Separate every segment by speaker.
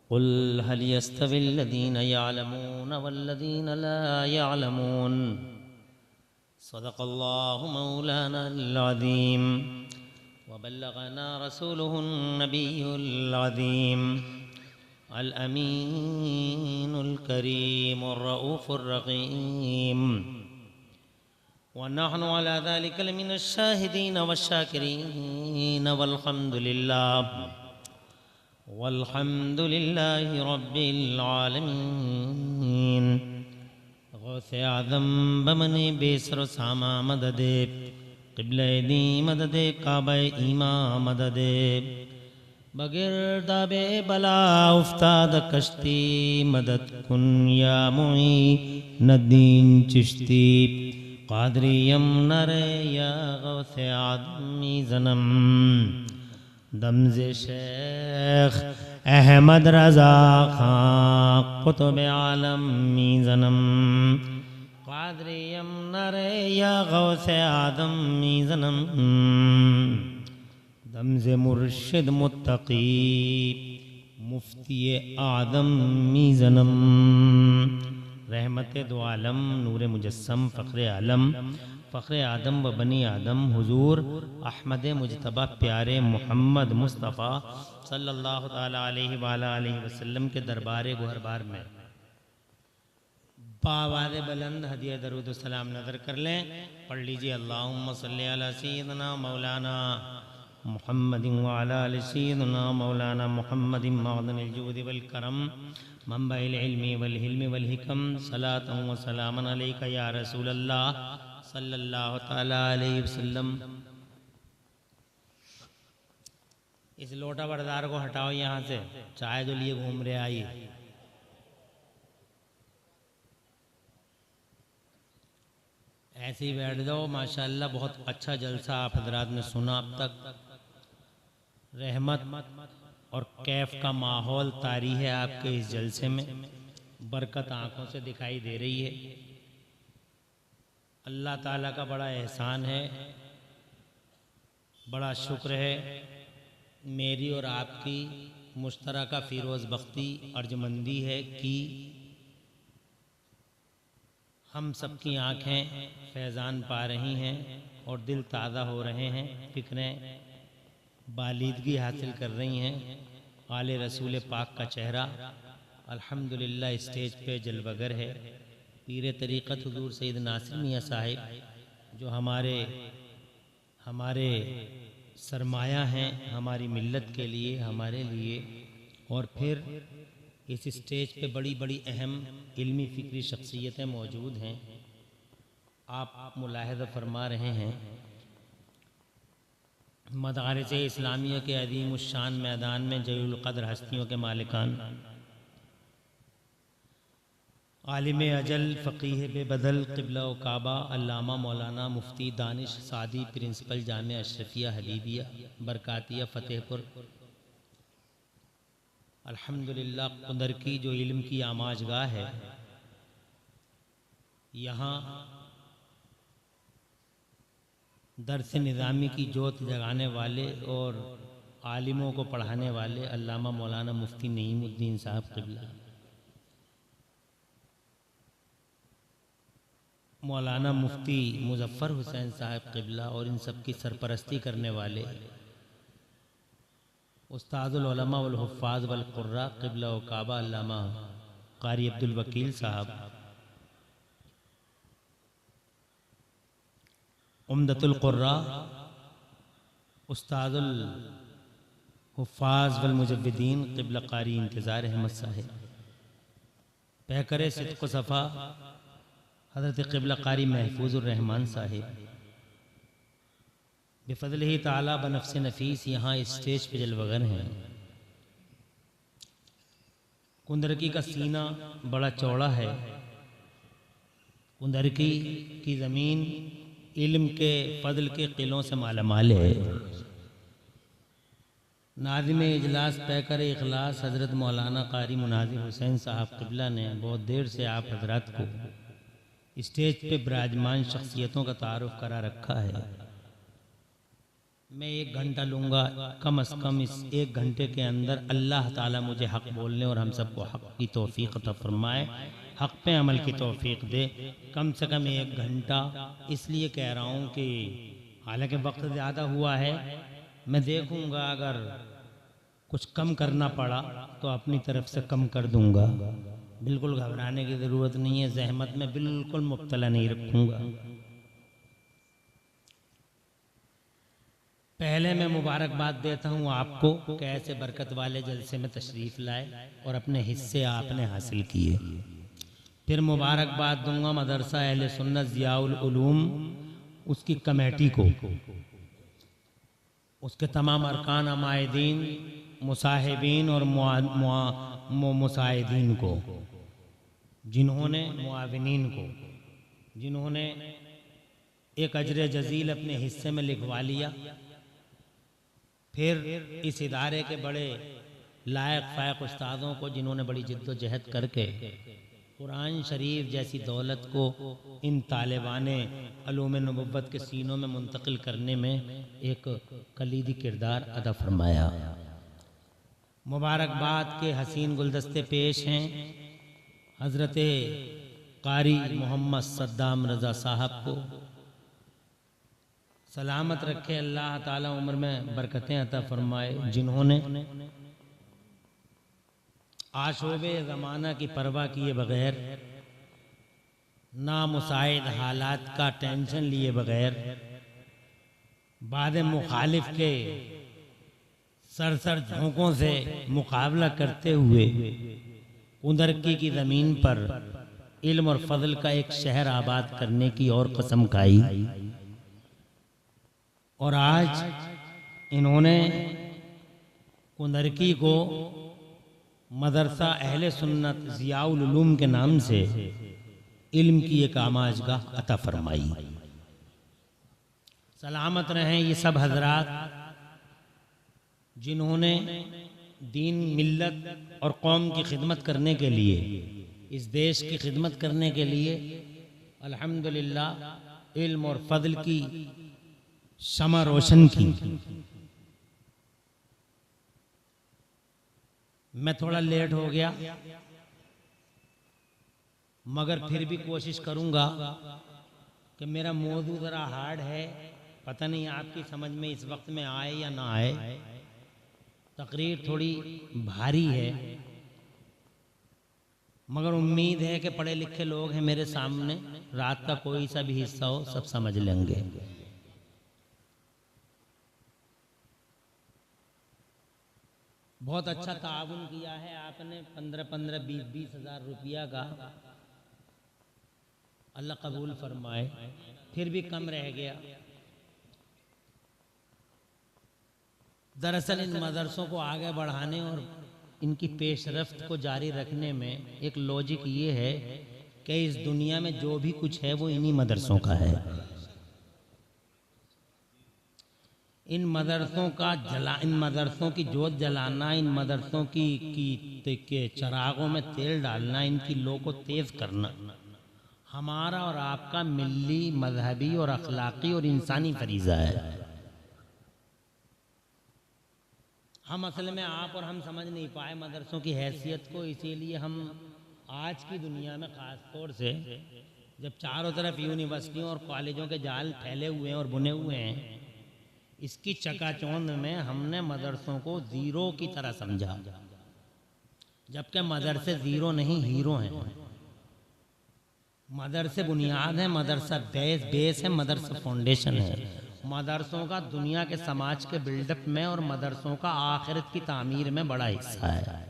Speaker 1: क़ुल हल यस्तविल्लज़ीना यअलमून वल्लज़ीना ला यअलमून। सदक़ल्लाहु मौलानाल अज़ीम व बल्लगना रसूलुहुन नबियुल अज़ीम अल अमीनुल करीमुर रऊफ़ुर रहीम। व नहनु अला ज़ालिका लमिनश शाहिदीन वश्शाकिरीन वल्हम्दुलिल्लाहि रब्बिल आलमीन। गौसे आज़म बमने बेसर सामा मददे क़िबले दी मददे काबे ईमा मददे बगिरदाबे बला उफ्ताद कश्ती मदद कुन या मुईनुद्दीन चिश्ती क़ादरियम नरे या गौसे आदमी ज़नम दमज़े शेख अहमद रज़ा खां क़ुतुब आलम मीज़नम क़ादरियम नरे या गौसे आदम मीज़नम दमज़े मुर्शिद मुत्तकी मुफ्ती आदम मीज़नम रहमत दो आलम नूर मुजस्सम फ़ख्र आलम फ़ख्र आदम व बनी आदम हुजूर अहमद मुजतबा प्यारे मोहम्मद मुस्तफ़ा सल्लल्लाहु ताला अलैहि वसल्लम के दरबार गुहरबार में बावाज़ बुलंद हदिया दरूद सलाम नज़र कर लें। पढ़ लीजिए अल्लाहुम्मा सल्ली अला सय्यिदना मौलाना मुहम्मदिन व अला आलि सय्यिदना मौलाना मुहम्मदिन मअदनिल जूदि वल करम मंबइल इल्मी वल हिल्मी वल हिकम सलातन व सलामन अलैका या रसूलल्लाह सल्लल्लाहु ताला अलैहि वसल्लम। इस लोटा बरदार को हटाओ यहाँ से, चाय जो लिए घूम रहे आइए। ऐसे ही बैठ जाओ। माशाअल्लाह बहुत अच्छा जलसा आप हजरात ने सुना अब तक। रहमत और कैफ का माहौल तारी है आपके इस जलसे में। बरकत आंखों से दिखाई दे रही है। अल्लाह ताला का बड़ा एहसान है, बड़ा शुक्र है। मेरी और आपकी मुश्तरका फ़िरोज़ बख्ती अर्जमंदी है कि हम सबकी आँखें फैज़ान पा रही हैं और दिल ताज़ा हो रहे हैं, फ़िक्रें बालिदगी हासिल कर रही हैं। आले रसूल पाक का चेहरा अल्हम्दुलिल्लाह स्टेज पे जलवगर है। पीर तरीक़त हुज़ूर सैयद नासिर मियाँ साहिब जो हमारे सरमाया हैं हमारी मिल्लत के लिए, हमारे लिए। और फिर इस स्टेज पे बड़ी बड़ी अहम इल्मी फ़िक्री शख्सियतें मौजूद हैं। आप मुलाहिज़ा फरमा रहे हैं मदारिस इस्लामिया के अज़ीम उश्शान मैदान में जलील क़द्र हस्तियों के मालिकान आलिम अजल फ़क़ीह बेबदल क़िबला व काबा अल्लामा मौलाना मुफ्ती दानिश सादी प्रिंसिपल जामिया अशरफिया हबीबिया बरकातिया फ़तेहपुर अल्हम्दुलिल्लाह कुदर की जो इल्म की आमाजगाह है, यहाँ दर्स निज़ामी की जोत जगाने वाले और आलिमों को पढ़ाने वाले अल्लामा मौलाना मुफ्ती नईमुद्दीन साहब क़िबला, मौलाना मुफ्ती मुज़फ़्फ़र हुसैन साहब क़िबला और इन सब की सरपरस्ती करने वाले उस्तादुल उलमा वल हुफ़्फ़ाज़ वल क़ुर्रा क़िबला व काबा अल्लामा क़ारी अब्दुल वकील साहब, उम्दतुल क़ुर्रा उस्तादुल हुफ़्फ़ाज़ वल मुजव्विदीन क़िबला क़ारी इंतज़ार अहमद साहिब, पैकर सिद्क़ व सफ़ा हज़रत क़िबला क़ारी महफूज़ुर रहमान साहिब, बिफ़ज़लिही ताला बनफ़्स नफ़ीस यहाँ स्टेज पे जलवगर हैं। कुंदरकी का सीना बड़ा चौड़ा है। कुंदरकी की ज़मीन इल्म के फ़ज़ल के क़िलों से मालामाल है। नाज़िम इजलास पैकर इखलास हज़रत मौलाना क़ारी मुनाज़िर हुसैन साहब क़िबला ने बहुत देर से आप हज़रात को स्टेज पे विराजमान शख्सियतों का तारुफ करा रखा है। मैं 1 घंटा लूँगा, कम से कम इस 1 घंटे के अंदर अल्लाह ताला मुझे हक़ बोलने और हम सबको हक़ की तौफ़ीक़ अता फ़रमाए, हक़ पे अमल की तौफ़ीक़ दे। कम से कम 1 घंटा इसलिए कह रहा हूँ कि हालांकि वक्त ज़्यादा हुआ है, मैं देखूँगा अगर कुछ कम करना पड़ा तो अपनी तरफ से कम कर दूँगा। बिल्कुल घबराने की ज़रूरत नहीं है, ज़हमत में बिल्कुल मुब्तला नहीं रखूँगा। पहले मैं मुबारकबाद देता हूँ आपको कि ऐसे बरकत वाले जलसे में तशरीफ़ लाए और अपने हिस्से आपने हासिल किए। फिर मुबारकबाद दूंगा मदरसा अहले सुन्नत ज़ियाउल उलूम, उसकी कमेटी को, उसके तमाम अरकान, अमायदीन, मुसाहिबीन और मुसाइदीन को, जिन्होंने मुआविनीन को, जिन्होंने एक अजर जजील अपने हिस्से में लिखवा लिया। फिर इस इदारे के बड़े लायक फ़ायक उस्तादों को, जिन्होंने बड़ी जिद्दोजहद करके कुरान शरीफ जैसी दौलत को इन तालिबाने अलूम नबुव्वत के सीनों में मुंतकिल करने में एक कलीदी किरदार अदा फरमाया। मुबारकबाद के हसीन गुलदस्ते पेश हैं हज़रत कारी मोहम्मद सद्दाम रज़ा साहब को। सलामत रखे अल्लाह ताला, उम्र में बरकतें अता फरमाए, जिन्होंने आशोबे ज़माना की परवाह किए बग़ैर, नामुसाइद हालात का टेंशन लिए बग़ैर, बाद मुखालिफ के सरसर झोंकों से मुकाबला करते हुए कुंदरकी की ज़मीन पर इल्म और फजल का एक शहर आबाद करने की और कसम खाई। और आज इन्होंने कुंदरकी को मदरसा अहले सुन्नत ज़ियाउल उलूम के नाम से इल्म की एक आमाजगाह अता फरमाई। सलामत रहें ये सब हजरात, जिन्होंने दीन, मिल्लत और कौम की खिदमत करने के लिए, इस देश की खिदमत करने के लिए अल्हम्दुलिल्लाह इल्म और फजल की शमा रोशन की। मैं थोड़ा लेट हो गया, मगर फिर भी कोशिश करूंगा कि मेरा मौजू ज़रा हार्ड है, पता नहीं आपकी समझ में इस वक्त में आए या ना आए। तकरीर थोड़ी भारी है, मगर उम्मीद है कि पढ़े लिखे लोग हैं मेरे सामने, रात का कोई सा भी हिस्सा हो सब समझ लेंगे। बहुत अच्छा ताउन किया है आपने, 15-15, 20-20 हज़ार रुपया का, अल्लाह कबूल फरमाए। फिर भी कम रह गया। दरअसल इन मदरसों को आगे बढ़ाने और इनकी पेशरफ्त को जारी रखने में एक लॉजिक ये है कि इस दुनिया में जो भी कुछ है वो इन्हीं मदरसों का है। इन मदरसों की जोत जलाना, इन मदरसों के चरागों में तेल डालना, इनकी लो को तेज करना हमारा और आपका मिल्ली, मजहबी और अखलाकी और इंसानी फरीज़ा है। हम असल में आप और हम समझ नहीं पाए मदरसों की हैसियत को, इसीलिए हम आज की दुनिया में ख़ास तौर से जब चारों तरफ यूनिवर्सिटियों और कॉलेजों के जाल फैले हुए हैं और बुने हुए हैं, इसकी चकाचौंध में हमने मदरसों को ज़ीरो की तरह समझा, जबकि मदरसे ज़ीरो नहीं, हीरो हैं। मदरसे बुनियाद है, मदरसा बेस है, मदरसा फाउंडेशन है। मदरसों का दुनिया के समाज के बिल्डअप में और मदरसों का आखिरत की तामीर में बड़ा हिस्सा है।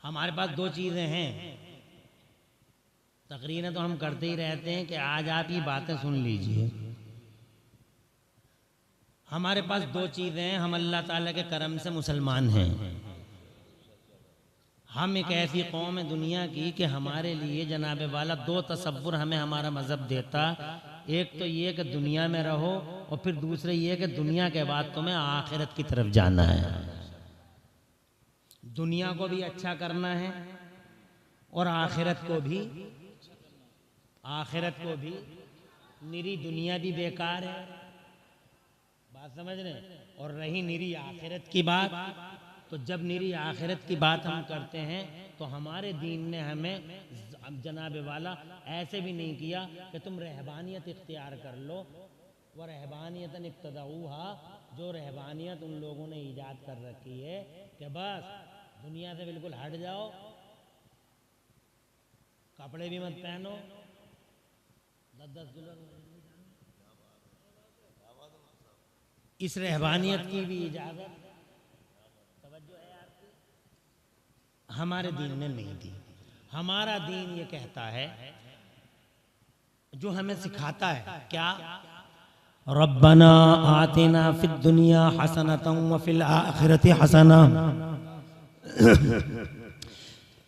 Speaker 1: हमारे पास 2 चीज़ें हैं, तकरीरें तो हम करते ही रहते हैं कि आज आप ये बातें सुन लीजिए। हमारे पास 2 चीज़ें हैं, हम अल्लाह ताला के करम से मुसलमान हैं। हम एक ऐसी कौम है दुनिया की कि हमारे लिए जनाब वाला 2 तसव्वुर हमें हमारा मज़हब देता। एक तो ये कि दुनिया में रहो, और फिर दूसरे ये कि दुनिया के बाद तुम्हें आखिरत की तरफ जाना है। दुनिया को भी अच्छा करना है और आखिरत को भी। निरी दुनिया भी बेकार है बात समझ रहे हैं। और रही निरी आखिरत की बात, तो जब निरी आखिरत की बात हम करते हैं तो हमारे दीन ने हमें जनाब वाला ऐसे भी नहीं किया कि तुम रहबानियत इख्तियार कर लो। वह रहबानियत इब्तदाऊहा, जो रहबानियत उन लोगों ने ईजाद कर रखी है कि बस दुनिया से बिल्कुल हट जाओ, कपड़े भी मत पहनो, 10-10 किलो। इस रहबानियत की भी इजाजत हमारे दीन ने नहीं दी। हमारा दीन ये कहता है, जो हमें सिखाता है क्या, रब्बना आतिना फिद दुनिया हसनतम व फिल आखिरति हसना।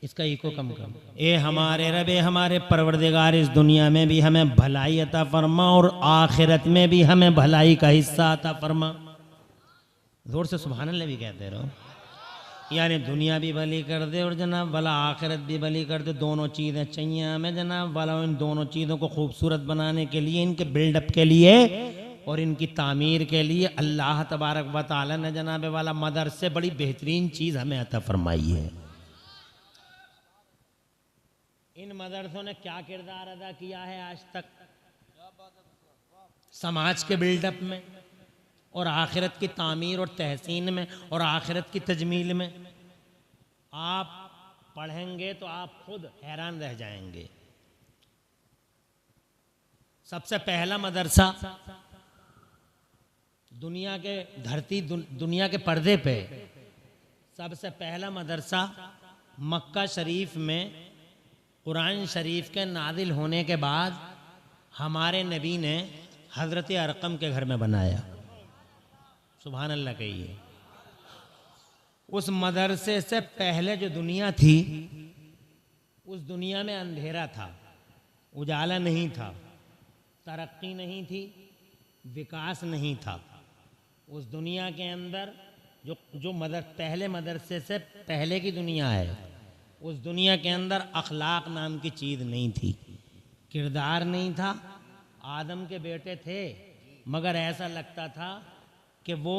Speaker 1: इसका इको कम कम। ए हमारे रबे, हमारे परवरदिगार, इस दुनिया में भी हमें भलाई अता फरमा और आखिरत में भी हमें भलाई का हिस्सा अता फरमा। जोर से सुभान अल्लाह भी कहते रहो। यानी दुनिया भी भली कर दे और जनाब भला आखिरत भी भली कर दे। दोनों चीज़ें चाहिए हमें जनाब भला। इन दोनों चीज़ों को खूबसूरत बनाने के लिए, इनके बिल्डअप के लिए और इनकी तामीर के लिए अल्लाह तबारक व तआला ने जनाब वाला मदरसे बड़ी बेहतरीन चीज़ हमें अता फरमाई है। इन मदरसों ने क्या किरदार अदा किया है आज तक समाज के बिल्डअप में और आखिरत की तामीर और तहसीन में और आखिरत की तजमील में। आप पढ़ेंगे तो आप खुद हैरान रह जाएंगे। सबसे पहला मदरसा दुनिया के धरती दुनिया के पर्दे पे, सबसे पहला मदरसा मक्का शरीफ में कुरान शरीफ के नादिल होने के बाद हमारे नबी ने हज़रत अरकम के घर में बनाया। सुभान अल्लाह कहिए। उस मदरसे से पहले जो दुनिया थी, उस दुनिया में अंधेरा था, उजाला नहीं था, तरक्की नहीं थी, विकास नहीं था। उस दुनिया के अंदर जो पहले मदरसे से पहले की दुनिया है, उस दुनिया के अंदर अखलाक नाम की चीज़ नहीं थी, किरदार नहीं था। आदम के बेटे थे मगर ऐसा लगता था कि वो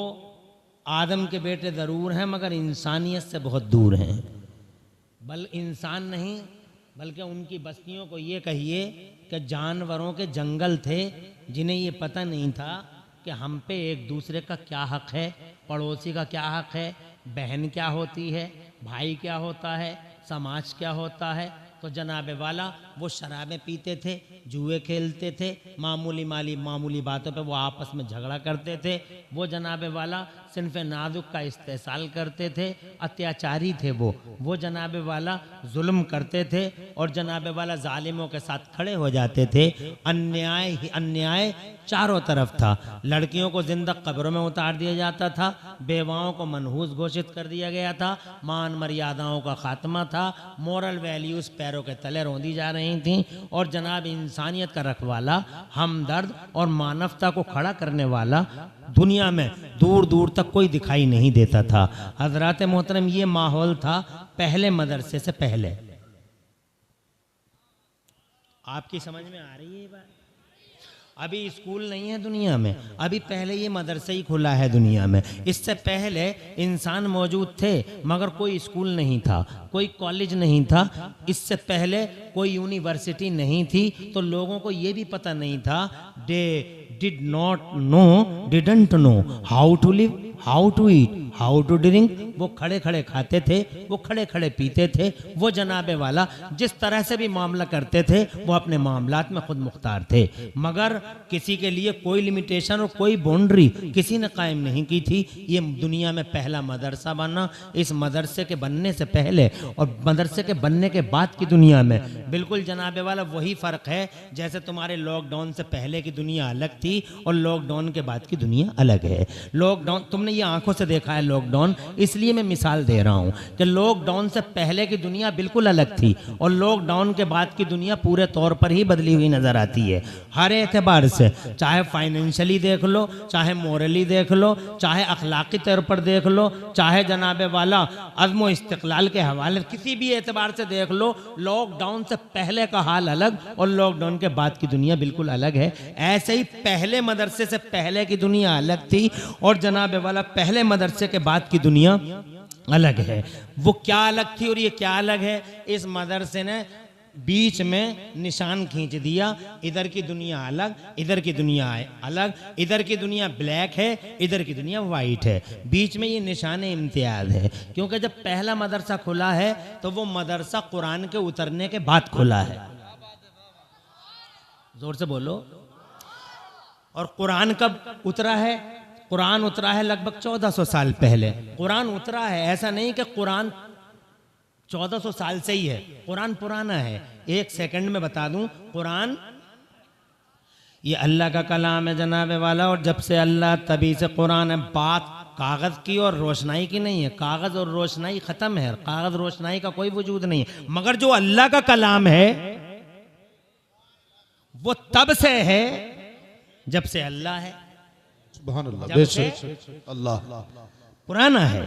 Speaker 1: आदम के बेटे ज़रूर हैं मगर इंसानियत से बहुत दूर हैं। इंसान नहीं बल्कि उनकी बस्तियों को ये कहिए कि जानवरों के जंगल थे, जिन्हें ये पता नहीं था कि हम पे एक दूसरे का क्या हक़ है, पड़ोसी का क्या हक़ है, बहन क्या होती है, भाई क्या होता है, समाज क्या होता है। तो जनाब वाला वो शराबें पीते थे, जुए खेलते थे, मामूली बातों पे वो आपस में झगड़ा करते थे। वो जनाब वाला सिन्फ़ नाजुक का इस्तेसाल करते थे, अत्याचारी थे वो जनाब वाला जुल्म करते थे और जनाब वाला जालिमों के साथ खड़े हो जाते थे। अन्याय ही अन्याय चारों तरफ था। लड़कियों को जिंदा कब्रों में उतार दिया जाता था, बेवाओं को मनहूस घोषित कर दिया गया था, मान मर्यादाओं का खात्मा था, मोरल वैल्यूज़ पैरों के तले रौंदी जा रही थीं और जनाब इंसानियत का रखवाला, हमदर्द और मानवता को खड़ा करने वाला दुनिया में दूर दूर तक कोई दिखाई नहीं देता था। हजरात मोहतरम, ये माहौल था पहले मदरसे से पहले। आपकी समझ में आ रही है ये बात? अभी स्कूल नहीं है दुनिया में, अभी पहले ये मदरसा ही खुला है दुनिया में। इससे पहले इंसान मौजूद थे मगर कोई स्कूल नहीं था, कोई कॉलेज नहीं था, इससे पहले कोई यूनिवर्सिटी नहीं थी। तो लोगों को ये भी पता नहीं था, didn't know how to live, how to eat, how to drink. वो खड़े खड़े खाते थे, वो खड़े खड़े पीते थे। वो जनाबे वाला जिस तरह से भी मामला करते थे वो अपने मामलात में खुद मुख्तार थे, मगर किसी के लिए कोई लिमिटेशन और कोई बाउंड्री किसी ने कायम नहीं की थी। ये दुनिया में पहला मदरसा बना। इस मदरसे के बनने से पहले और मदरसे के बनने के बाद की दुनिया में बिल्कुल जनाबे वाला वही फ़र्क है जैसे तुम्हारे लॉकडाउन से पहले की दुनिया अलग थी और लॉकडाउन के बाद की दुनिया अलग है। लॉकडाउन तुमने हमने ये आंखों से देखा है लॉकडाउन, इसलिए मैं मिसाल दे रहा हूँ कि लॉकडाउन से पहले की दुनिया बिल्कुल अलग थी और लॉकडाउन के बाद की दुनिया पूरे तौर पर ही बदली हुई नज़र आती है हर एतबार से, चाहे फाइनेंशियली देख लो, चाहे मोरली देख लो, चाहे अखलाकी तौर पर देख लो, चाहे जनाबे वाला अज़्म व इस्तिक़लाल के हवाले, किसी भी एतबार से देख लो। लॉकडाउन से पहले का हाल अलग और लॉकडाउन के बाद की दुनिया बिल्कुल अलग है। ऐसे ही पहले मदरसे से पहले की दुनिया अलग थी और जनाबे वाला पहले मदरसे के बाद की दुनिया अलग है। वो क्या अलग थी और ये क्या अलग है, इस मदरसे ने बीच में निशान खींच दिया। इधर की दुनिया अलग, इधर की दुनिया अलग, इधर की दुनिया ब्लैक है, इधर की दुनिया वाइट है, बीच में ये निशान इम्तियाज है। क्योंकि जब पहला मदरसा खुला है तो वो मदरसा कुरान के उतरने के बाद खुला है। जोर से बोलो। और कुरान कब उतरा है? कुरान उतरा है लगभग 1400 साल पहले। कुरान उतरा है, ऐसा नहीं कि कुरान 1400 साल से ही है, कुरान पुराना है। एक सेकंड में बता दूं, कुरान ये अल्लाह का कलाम है जनाबे वाला, और जब से अल्लाह तभी से कुरान है। बात कागज़ की और रोशनाई की नहीं है, कागज़ और रोशनाई ख़त्म है, कागज़ रोशनाई का कोई वजूद नहीं है। मगर जो अल्लाह का कलाम है वो तब से है जब से अल्लाह है, जब से
Speaker 2: अल्लाह
Speaker 1: पुराना है।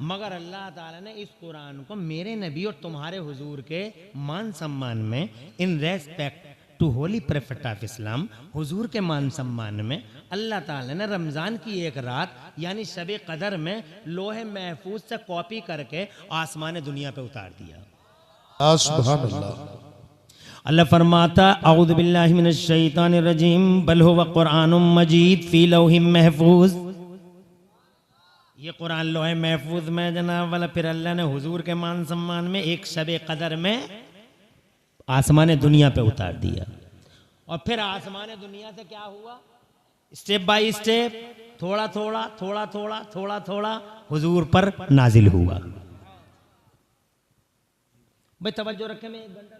Speaker 1: मगर अल्लाह ताला ने इस कुरान को मेरे नबी और तुम्हारे हुजूर के मान सम्मान में, in respect to holy prophet of Islam, हुजूर के मान सम्मान में अल्लाह ताला ने रमज़ान की एक रात यानी शब कदर में लोहे महफूज से कॉपी करके आसमान दुनिया पे उतार दिया।
Speaker 2: सुभान अल्लाह।
Speaker 1: अल्लाह फरमाता औज़ु बिल्लाहि मिनश शैतानिर रजीम बल हुवा कुरानुम मजीद फी लौहिम महफूज। ये कुरान लोहे महफूज में जनाब वाला, फिर अल्लाह ने हुजूर के मान सम्मान में एक शबे कदर में आसमान दुनिया पे उतार दिया। और फिर आसमान दुनिया से क्या हुआ, स्टेप बाय स्टेप, थोड़ा थोड़ा थोड़ा थोड़ा थोड़ा थोड़ा हुजूर पर नाजिल हुआ। भाई तवज्जो रखें, मैं एक घंटा